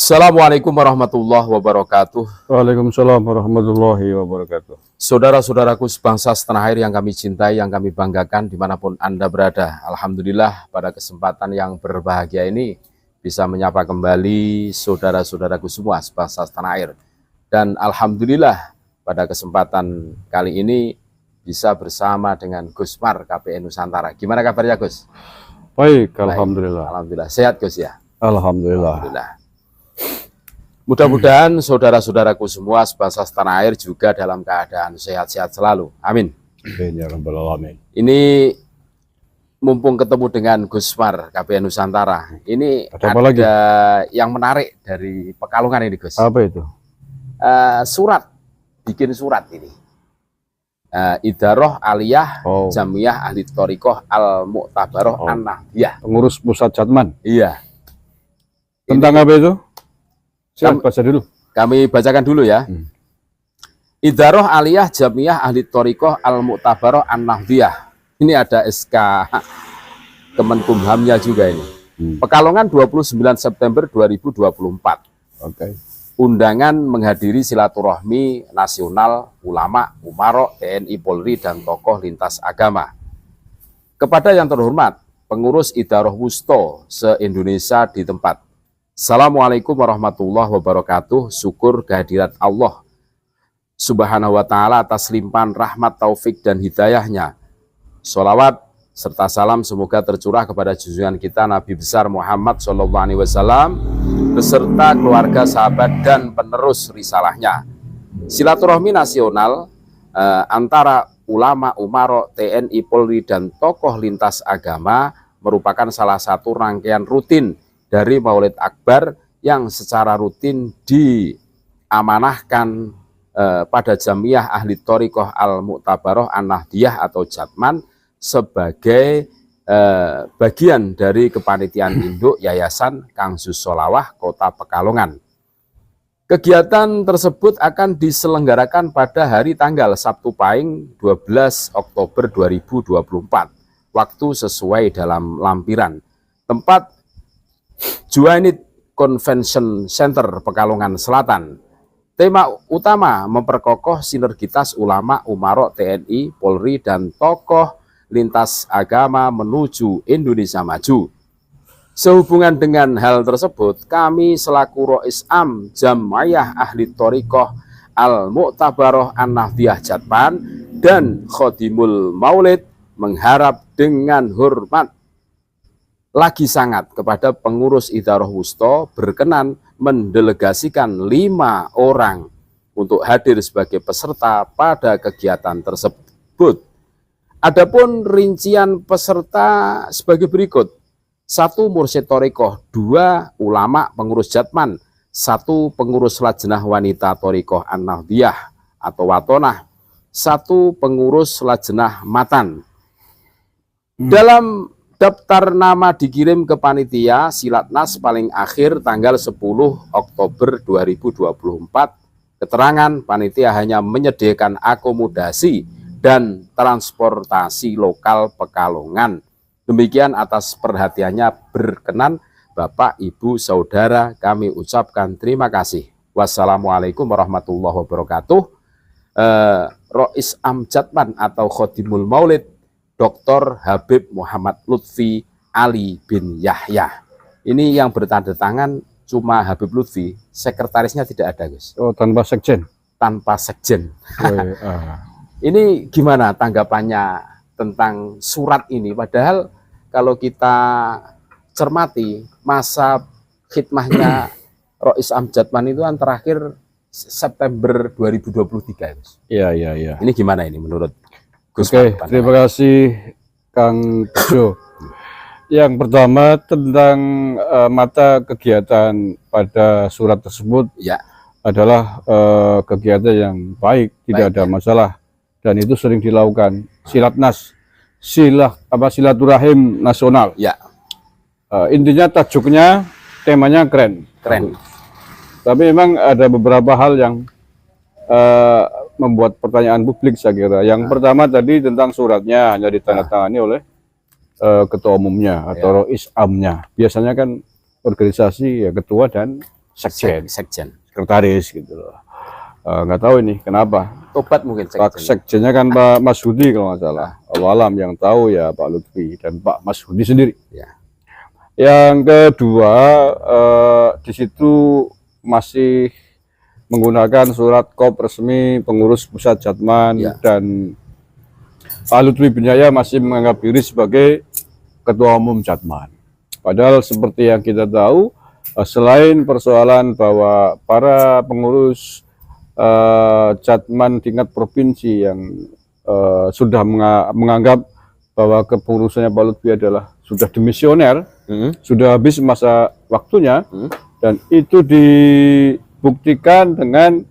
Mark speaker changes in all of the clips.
Speaker 1: Assalamualaikum warahmatullahi wabarakatuh.
Speaker 2: Waalaikumsalam warahmatullahi wabarakatuh.
Speaker 1: Saudara-saudaraku sebangsa setanah air yang kami cintai, yang kami banggakan dimanapun Anda berada. Alhamdulillah pada kesempatan yang berbahagia ini bisa menyapa kembali saudara-saudaraku semua sebangsa setanah air. Dan Alhamdulillah pada kesempatan kali ini bisa bersama dengan Gus Mar KPN Nusantara. Gimana kabarnya Gus?
Speaker 2: Baik, Alhamdulillah.
Speaker 1: Alhamdulillah. Sehat Gus ya?
Speaker 2: Alhamdulillah.
Speaker 1: Alhamdulillah. Mudah-mudahan saudara-saudaraku semua sebangsa setanah air juga dalam keadaan sehat-sehat selalu. Amin.
Speaker 2: Amin ya rabbal alamin.
Speaker 1: Ini mumpung ketemu dengan Gus Mar KPN Nusantara. Ini
Speaker 2: Ada apa lagi?
Speaker 1: yang menarik dari Pekalongan ini Gus.
Speaker 2: Apa itu?
Speaker 1: Surat, bikin surat ini. Idaroh Aliyah Jamiyah Ahli Thoriqoh Al-Mu'tabaroh An-Nahdiyah.
Speaker 2: Pengurus Pusat Jatman.
Speaker 1: Iya.
Speaker 2: Tentang apa itu? Siap, baca dulu.
Speaker 1: Kami bacakan dulu ya. Idaroh Aliyah Jamiyah Ahli Thoriqoh Al-Mu'tabaroh An-Nahdiyah. Ini ada SK Kemenkumhamnya juga ini. Pekalongan 29 September 2024.
Speaker 2: Oke.
Speaker 1: Undangan menghadiri silaturahmi nasional ulama, umarok, TNI, Polri, dan tokoh lintas agama. Kepada yang terhormat, pengurus Idaroh Wusto se-Indonesia di tempat. Assalamualaikum warahmatullahi wabarakatuh. Syukur kehadirat Allah Subhanahu wa ta'ala atas limpahan rahmat, taufik, dan hidayahnya. Sholawat serta salam semoga tercurah kepada junjungan kita Nabi besar Muhammad SAW beserta keluarga, sahabat, dan penerus risalahnya. Silaturahmi nasional antara ulama, umarok, TNI, Polri, dan tokoh lintas agama merupakan salah satu rangkaian rutin dari Maulid Akbar yang secara rutin diamanahkan pada Jamiyah Ahli Thoriqoh Al-Mu'tabaroh An-Nahdiyah atau Jatman sebagai bagian dari kepanitiaan induk Yayasan Kang Zus Sholawah Kota Pekalongan. Kegiatan tersebut akan diselenggarakan pada hari tanggal Sabtu Pahing 12 Oktober 2024. Waktu sesuai dalam lampiran. Tempat Juwainid Convention Center Pekalongan Selatan. Tema utama memperkokoh sinergitas ulama, umarok, TNI, Polri, dan tokoh lintas agama menuju Indonesia maju. Sehubungan dengan hal tersebut, kami selaku Rois Am Jamiyah Ahli Thoriqoh Al-Mu'tabaroh An-Nahdiyah Jatman dan Khodimul Maulid mengharap dengan hormat lagi sangat kepada pengurus Idaroh Wusto berkenan mendelegasikan 5 orang untuk hadir sebagai peserta pada kegiatan tersebut. Adapun rincian peserta sebagai berikut: 1 Mursyid Thoriqoh, 2 ulama pengurus Jatman, 1 pengurus Lajnah Wanita Thoriqoh An-Nahdiyah atau Watonah, 1 pengurus Lajnah Matan. Dalam daftar nama dikirim ke panitia Silatnas paling akhir tanggal 10 Oktober 2024. Keterangan panitia hanya menyediakan akomodasi dan transportasi lokal Pekalongan. Demikian atas perhatiannya berkenan Bapak, Ibu, Saudara, kami ucapkan terima kasih. Wassalamualaikum warahmatullahi wabarakatuh. Rois Am Jatman atau Khodimul Maulid Dr. Habib Muhammad Lutfi Ali bin Yahya. Ini yang bertanda tangan cuma Habib Lutfi, sekretarisnya tidak ada, Gus.
Speaker 2: Oh, tanpa sekjen?
Speaker 1: Tanpa sekjen. Ini gimana tanggapannya tentang surat ini? Padahal kalau kita cermati masa khidmahnya Rois Am Jatman itu kan terakhir September 2023, Gus.
Speaker 2: Iya.
Speaker 1: Ini gimana ini menurut Gus?
Speaker 2: Oke, terima kasih Kang Jo. Yang pertama tentang mata kegiatan pada surat tersebut
Speaker 1: ya
Speaker 2: adalah kegiatan yang baik, tidak ada masalah, dan itu sering dilakukan. Silatnas, silaturahim nasional.
Speaker 1: Ya.
Speaker 2: Intinya tajuknya, temanya keren. Tapi memang ada beberapa hal yang membuat pertanyaan publik saya kira. Yang pertama tadi tentang suratnya hanya ditandatangani oleh ketua umumnya atau Rois Amnya. Biasanya kan organisasi ya ketua dan sekjen,
Speaker 1: Sekjen.
Speaker 2: sekretaris gitu loh. Nggak tahu ini kenapa.
Speaker 1: Tobat mungkin
Speaker 2: Pak
Speaker 1: sekjen.
Speaker 2: sekjennya kan Pak Mas Hudi kalau nggak salah. Awalam yang tahu ya Pak Lutfi dan Pak Mas Hudi sendiri.
Speaker 1: Ya.
Speaker 2: Yang kedua, di situ masih menggunakan surat kop resmi pengurus pusat Jatman
Speaker 1: Ya.
Speaker 2: dan Pak Lutfi bin Yahya masih menganggap diri sebagai ketua umum Jatman. Padahal seperti yang kita tahu, selain persoalan bahwa para pengurus Jatman tingkat provinsi yang sudah menganggap bahwa kepengurusannya Pak Lutfi adalah sudah demisioner, sudah habis masa waktunya, dan itu dibuktikan dengan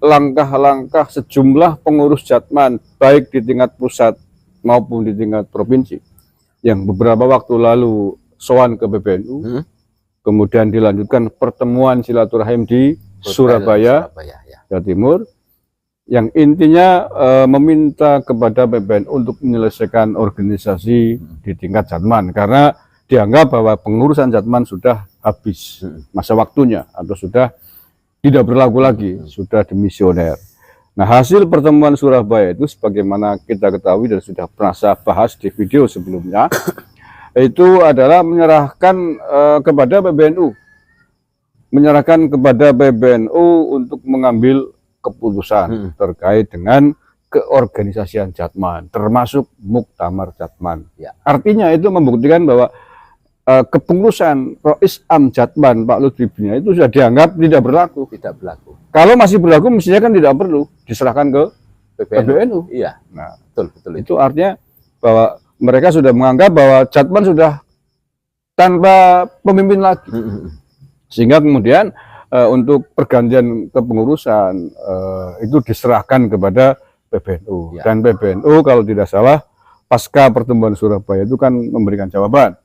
Speaker 2: langkah-langkah sejumlah pengurus Jatman baik di tingkat pusat maupun di tingkat provinsi yang beberapa waktu lalu sowan ke PBNU, kemudian dilanjutkan pertemuan silaturahim di Surabaya,
Speaker 1: ya.
Speaker 2: Jawa Timur, yang intinya meminta kepada PBNU untuk menyelesaikan organisasi di tingkat Jatman karena dianggap bahwa pengurusan Jatman sudah habis masa waktunya atau sudah tidak berlaku lagi, sudah demisioner. Nah, hasil pertemuan Surabaya itu sebagaimana kita ketahui dan sudah pernah saya bahas di video sebelumnya, itu adalah menyerahkan kepada PBNU, untuk mengambil keputusan terkait dengan keorganisasian Jatman, termasuk Muktamar Jatman.
Speaker 1: Ya.
Speaker 2: Artinya itu membuktikan bahwa kepengurusan Rois Am Jatman Pak Lutfi bin Yahya itu sudah dianggap tidak berlaku.
Speaker 1: Tidak berlaku.
Speaker 2: Kalau masih berlaku, mestinya kan tidak perlu diserahkan ke PBNU.
Speaker 1: Iya.
Speaker 2: Nah,
Speaker 1: Betul.
Speaker 2: itu artinya bahwa mereka sudah menganggap bahwa Jatman sudah tanpa pemimpin lagi. Sehingga kemudian untuk pergantian kepengurusan itu diserahkan kepada PBNU.
Speaker 1: Ya.
Speaker 2: Dan PBNU kalau tidak salah pasca pertemuan Surabaya itu kan memberikan jawaban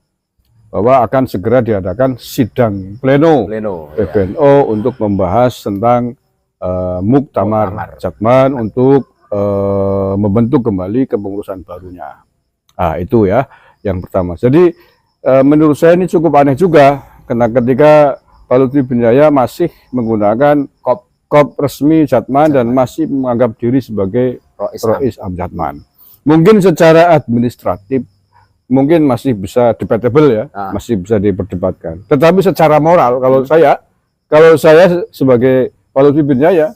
Speaker 2: bahwa akan segera diadakan sidang pleno PBNU untuk membahas tentang Muktamar Jatman untuk membentuk kembali kepengurusan barunya. Nah, itu ya yang pertama. Jadi menurut saya ini cukup aneh juga karena ketika Pak Lutfi bin Yahya masih menggunakan kop resmi Jatman dan masih menganggap diri sebagai Rois Am Jatman. Mungkin secara administratif mungkin masih bisa debatable ya, masih bisa diperdebatkan. Tetapi secara moral kalau saya sebagai Pak Lutfi bin Yahya,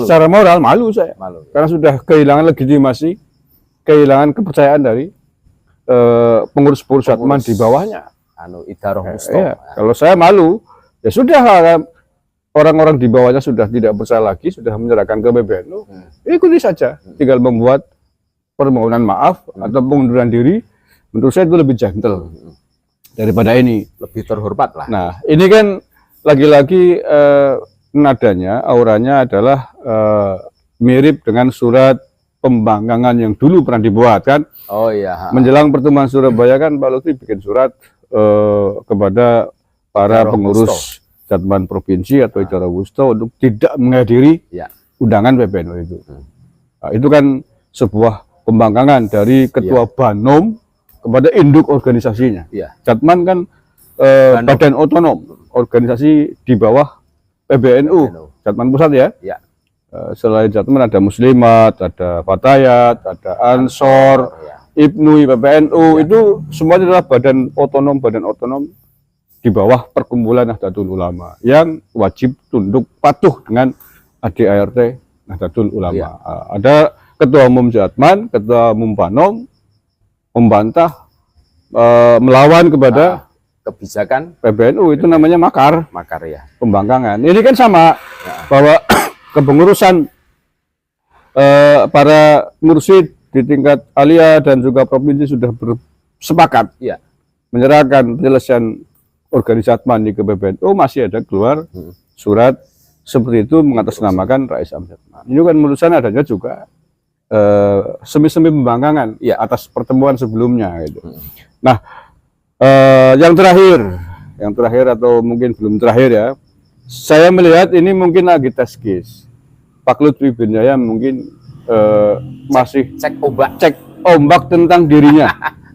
Speaker 2: secara moral malu saya. Karena sudah kehilangan legitimasi, kehilangan kepercayaan dari pengurus-pengurus Jatman di bawahnya.
Speaker 1: Idaroh Wusto.
Speaker 2: Ya, kalau saya malu, ya sudah orang-orang di bawahnya sudah tidak bersalah lagi, sudah menyerahkan ke PBNU, ikuti saja. Tinggal membuat permohonan maaf atau pengunduran diri. Menurut saya itu lebih gentle daripada ini.
Speaker 1: Lebih terhormat lah.
Speaker 2: Nah, ini kan lagi-lagi nadanya, auranya adalah mirip dengan surat pembangkangan yang dulu pernah dibuat kan.
Speaker 1: Oh iya.
Speaker 2: Menjelang pertemuan Surabaya kan Pak Lutfi bikin surat kepada para pengurus Jatman Provinsi atau Idaroh Wusto untuk tidak menghadiri undangan PBNU itu. Nah, itu kan sebuah pembangkangan dari Ketua Banom kepada induk organisasinya. Jatman kan badan otonom, organisasi di bawah PBNU, Jatman Pusat ya. Selain Jatman ada Muslimat, ada Fatayat, ada Ansor, Ibnu, PBNU, itu semuanya adalah badan otonom di bawah perkumpulan Nahdlatul Ulama yang wajib tunduk patuh dengan ADART Nahdlatul Ulama. Ada Ketua Umum Jatman, Ketua Umum Banom membantah melawan kepada
Speaker 1: kebijakan
Speaker 2: PBNU, itu namanya makar
Speaker 1: ya.
Speaker 2: Pembangkangan. Ini kan sama bahwa kepengurusan para mursyid di tingkat alia dan juga provinsi sudah bersepakat menyerahkan penyelesaian organisasi Jatman ke PBNU, masih ada keluar surat seperti itu mengatasnamakan Rois Am Jatman. Ini kan menurut saya adanya juga semi-semi pembangkangan atas pertemuan sebelumnya gitu. Nah, yang terakhir atau mungkin belum terakhir ya, saya melihat ini mungkin lagi tes case. Pak Lutfi bin Yahya mungkin masih cek ombak tentang dirinya.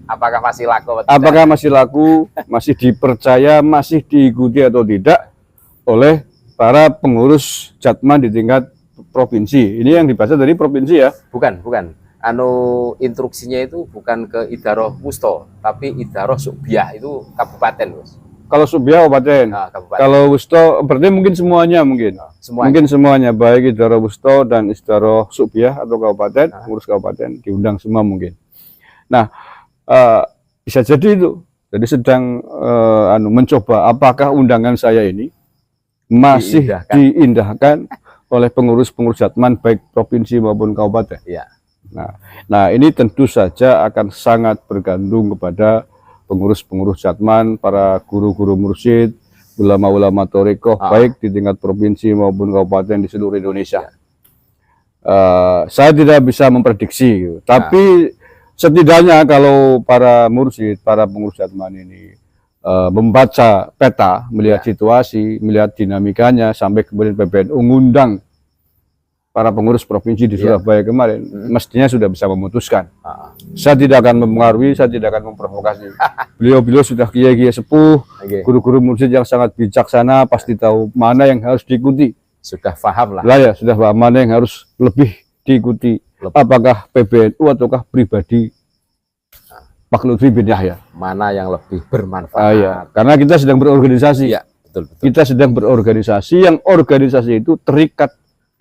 Speaker 1: Apakah masih laku?
Speaker 2: Apakah masih laku, masih dipercaya, masih diikuti atau tidak? oleh para pengurus Jatman di tingkat provinsi. Ini yang dibaca dari provinsi ya?
Speaker 1: Bukan. Instruksinya itu bukan ke Idaroh Wusto, tapi Idaroh Subiah itu kabupaten, Bos.
Speaker 2: Kalau Subiah kabupaten.
Speaker 1: Nah, kabupaten.
Speaker 2: Kalau Wusto berarti mungkin semuanya mungkin.
Speaker 1: Semuanya.
Speaker 2: Mungkin semuanya, baik Idaroh Wusto dan Idaroh Subiah atau kabupaten, pengurus kabupaten diundang semua mungkin. Nah, bisa jadi itu. Jadi sedang mencoba apakah undangan saya ini masih diindahkan oleh pengurus-pengurus Jatman baik provinsi maupun kabupaten.
Speaker 1: Ya.
Speaker 2: Nah, ini tentu saja akan sangat bergantung kepada pengurus-pengurus Jatman, para guru-guru mursyid, ulama-ulama thariqah baik di tingkat provinsi maupun kabupaten di seluruh Indonesia. Saya tidak bisa memprediksi, tapi setidaknya kalau para mursyid, para pengurus Jatman ini membaca peta, melihat situasi, melihat dinamikanya, sampai kemudian PBNU mengundang para pengurus provinsi di Surabaya kemarin, mestinya sudah bisa memutuskan. Saya tidak akan mempengaruhi, saya tidak akan memprovokasi. Beliau-beliau sudah kiai-kiai sepuh, guru-guru mursyid yang sangat bijaksana, pasti tahu mana yang harus diikuti.
Speaker 1: Sudah paham lah.
Speaker 2: Ya, sudah paham mana yang harus lebih diikuti. Apakah PBNU ataukah pribadi Pak Lutfi bin Yahya?
Speaker 1: Mana yang lebih bermanfaat?
Speaker 2: Ya. Karena kita sedang berorganisasi.
Speaker 1: Ya, betul.
Speaker 2: Kita sedang berorganisasi, yang organisasi itu terikat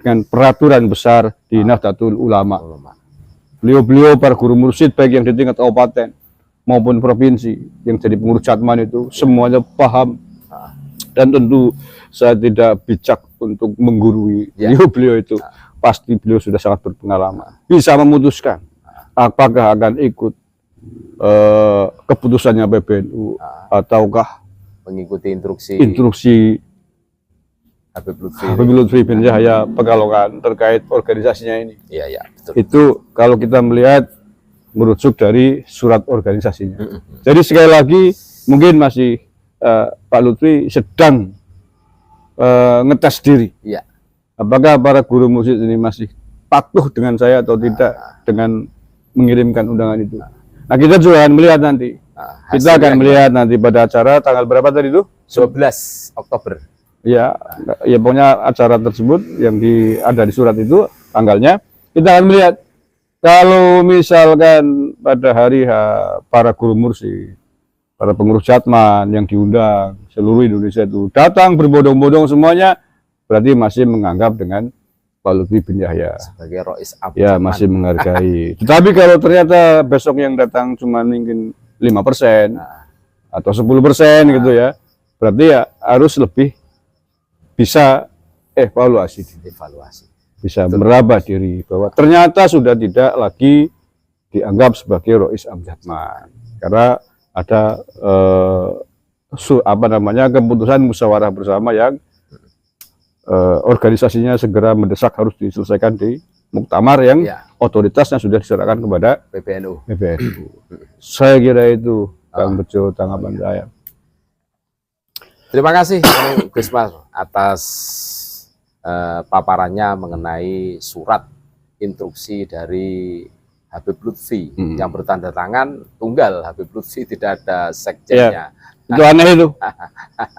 Speaker 2: dengan peraturan besar di Nahdlatul Ulama. Beliau-beliau para guru mursyid baik yang di tingkat kabupaten maupun provinsi yang jadi pengurus Jatman itu semuanya paham, dan tentu saya tidak bijak untuk menggurui beliau itu. Pasti beliau sudah sangat berpengalaman, bisa memutuskan apakah akan ikut keputusannya PBNU ataukah
Speaker 1: mengikuti instruksi Habib
Speaker 2: Lutfi bin Yahya Pekalongan terkait organisasinya ini.
Speaker 1: Iya, betul.
Speaker 2: Itu kalau kita melihat merujuk dari surat organisasinya. Jadi sekali lagi mungkin masih Pak Lutfi sedang ngetes diri.
Speaker 1: Iya.
Speaker 2: Apakah para guru musik ini masih patuh dengan saya atau tidak dengan mengirimkan undangan itu. Nah, kita juga akan melihat nanti. Kita akan melihat nanti pada acara tanggal berapa tadi itu?
Speaker 1: 12 Oktober.
Speaker 2: Ya pokoknya acara tersebut yang ada di surat itu tanggalnya, kita akan melihat kalau misalkan pada hari para guru mursyid, para pengurus Jatman yang diundang seluruh Indonesia itu datang berbondong-bondong semuanya, berarti masih menganggap dengan Pak Lutfi bin Yahya
Speaker 1: sebagai Rois Am.
Speaker 2: Ya, masih menghargai. Tetapi kalau ternyata besok yang datang cuma mungkin 5% atau 10% gitu ya, berarti ya harus lebih bisa evaluasi, bisa meraba diri bahwa ternyata sudah tidak lagi dianggap sebagai Rois Am Jatman, karena ada keputusan musyawarah bersama yang organisasinya segera mendesak harus diselesaikan di muktamar yang otoritasnya sudah diserahkan kepada
Speaker 1: PBNU.
Speaker 2: Saya kira itu Kang Bejo tanggapan saya.
Speaker 1: Terima kasih Gus Mas atas paparannya mengenai surat instruksi dari Habib Lutfi yang bertanda tangan tunggal. Habib Lutfi tidak ada sekjennya.
Speaker 2: Itu aneh itu.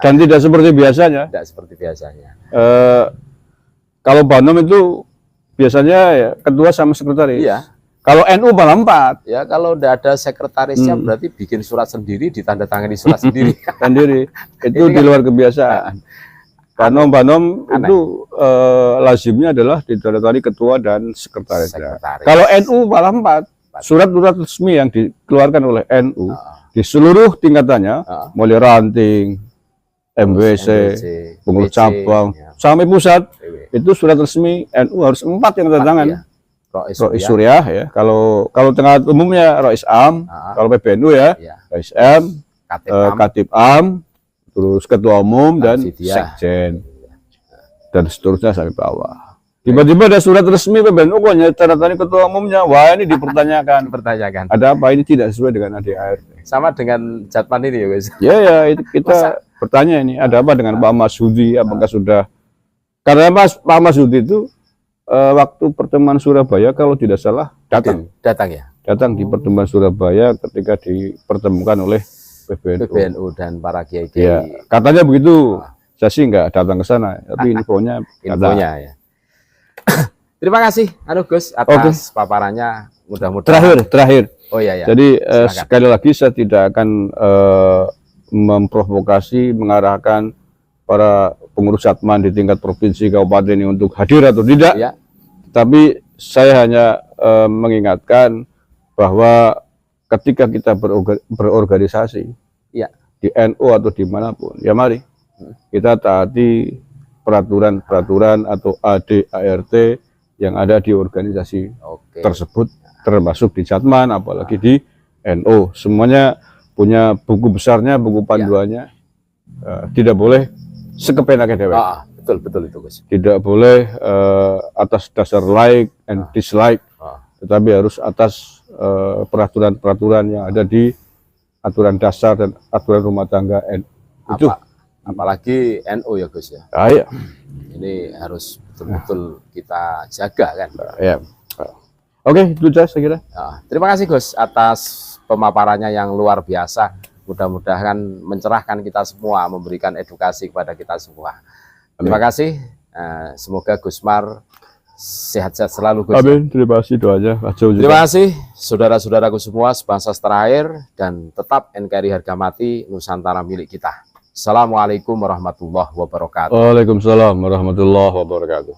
Speaker 2: Dan tidak seperti biasanya.
Speaker 1: Tidak seperti biasanya.
Speaker 2: Kalau Banom itu biasanya ya ketua sama sekretaris.
Speaker 1: Iya.
Speaker 2: Kalau NU malah 4.
Speaker 1: Ya, kalau tidak ada sekretarisnya berarti bikin surat sendiri, ditandatangani surat sendiri.
Speaker 2: Sendiri. Itu di luar kebiasaan. Banom itu lazimnya adalah ditandatangani ketua dan sekretaris. Kalau NU malah 4. Surat-surat resmi yang dikeluarkan oleh NU di seluruh tingkatannya, mulai ranting, MWC, pengurus cabang, sampai pusat, itu surat resmi NU harus 4 yang tanda tangan. Rois Suriah ya. Kalau tingkat umumnya Rois Am, kalau PBNU ya, Rois M, Katib Am, terus ketua umum dan sekjen dan seterusnya sampai bawah. Tiba-tiba ada surat resmi PBNU kok tanda tangan ketua umumnya. Wah, ini dipertanyakan. Ada apa ini tidak sesuai dengan ADART.
Speaker 1: Sama dengan Jatman ini ya, guys.
Speaker 2: Ya, itu kita bertanya ini ada apa dengan Pak Masudi, apakah sudah, karena Pak Masudi itu waktu pertemuan Surabaya kalau tidak salah datang di pertemuan Surabaya ketika dipertemukan oleh PBNU
Speaker 1: dan para kiai.
Speaker 2: Ya, katanya begitu. saya sih nggak datang ke sana, tapi infonya
Speaker 1: ya. Terima kasih, Gus, atas paparannya. Mudah-mudahan.
Speaker 2: Terakhir.
Speaker 1: Oh iya, ya.
Speaker 2: Jadi sekali lagi saya tidak akan memprovokasi, mengarahkan para pengurus Atman di tingkat provinsi kabupaten ini untuk hadir atau tidak.
Speaker 1: Ya.
Speaker 2: Tapi saya hanya mengingatkan bahwa ketika kita berorganisasi
Speaker 1: ya,
Speaker 2: di NU atau dimanapun, ya mari kita taati peraturan-peraturan atau AD/ART yang ada di organisasi tersebut, termasuk di Jatman, apalagi di NU. Semuanya punya buku besarnya, buku panduannya. Tidak boleh sekepenaknya dewek.
Speaker 1: Betul itu, Gus.
Speaker 2: Tidak boleh atas dasar like and dislike, tetapi harus atas peraturan-peraturan yang ada di aturan dasar dan aturan rumah tangga NU. Itu
Speaker 1: apalagi NU ya, Gus ya.
Speaker 2: Iya.
Speaker 1: Ini harus betul-betul kita jaga kan.
Speaker 2: Ya. Oke, itu saja saya kira.
Speaker 1: Terima kasih, Gus, atas pemaparannya yang luar biasa. Mudah-mudahan mencerahkan kita semua, memberikan edukasi kepada kita semua. Terima kasih. Semoga Gusmar sehat-sehat selalu, Gus.
Speaker 2: Amin. Terima kasih doanya.
Speaker 1: Terima kasih saudara-saudaraku semua, sebangsa setanah air, dan tetap NKRI harga mati, Nusantara milik kita. Assalamualaikum warahmatullahi wabarakatuh.
Speaker 2: Waalaikumsalam warahmatullahi wabarakatuh.